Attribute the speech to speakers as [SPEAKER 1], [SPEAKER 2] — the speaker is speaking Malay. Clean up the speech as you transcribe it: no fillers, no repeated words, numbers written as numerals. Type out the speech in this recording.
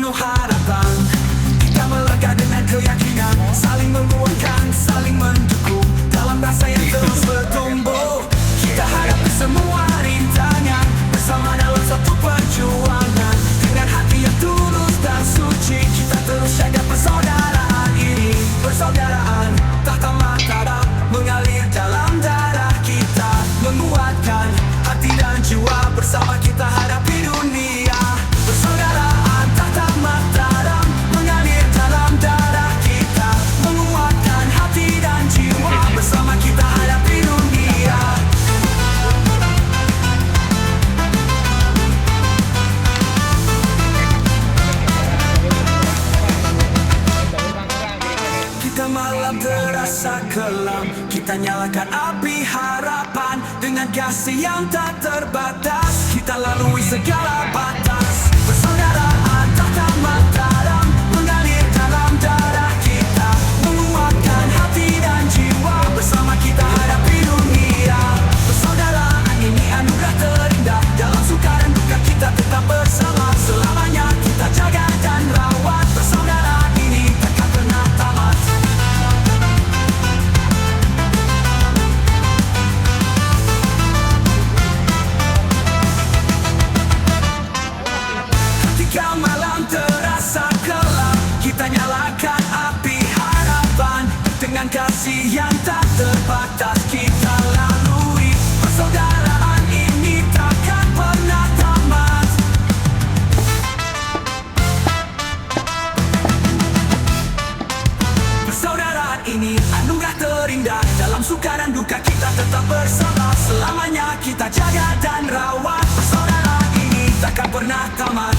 [SPEAKER 1] penuh harapan. Kita melega dengan keyakinan, saling menguatkan, saling mendukung dalam rasa yang terus bertumbuh. Kita hadapi semua rintangan bersama dalam satu perjuangan. Dengan hati yang tulus dan suci, kita terus jaga persaudaraan ini. Persaudaraan tak tamat taraf mengalir dalam darah kita, menguatkan hati dan jiwa. Bersama kita hadapi dunia. Persaudaraan tak tamat taraf mengalir dalam darah kita, menguatkan hati dan jiwa. Bersama kita hadapi dunia. Kita malam terasa kelam, kita nyalakan api harapan. Dengan kasih yang tak terbatas, kita lalui segala batas. Persaudaraan tak tamat taraf mengalir dalam darah kita, menguatkan hati dan jiwa. Bersama kita hadapi dunia. Persaudaraan ini anugerah terindah, dalam suka dan duka kita tetap bersama. Selamanya kita jaga dan rawat. Persaudaraan ini takkan pernah tamat. Ketika malam terasa gelap, kita nyalakan api harapan. Dengan kasih yang tak terbatas, kita lalui. Persaudaraan ini takkan pernah tamat. Persaudaraan ini anugerah terindah, dalam suka dan duka kita tetap bersama. Selamanya kita jaga dan rawat. Persaudaraan ini takkan pernah tamat.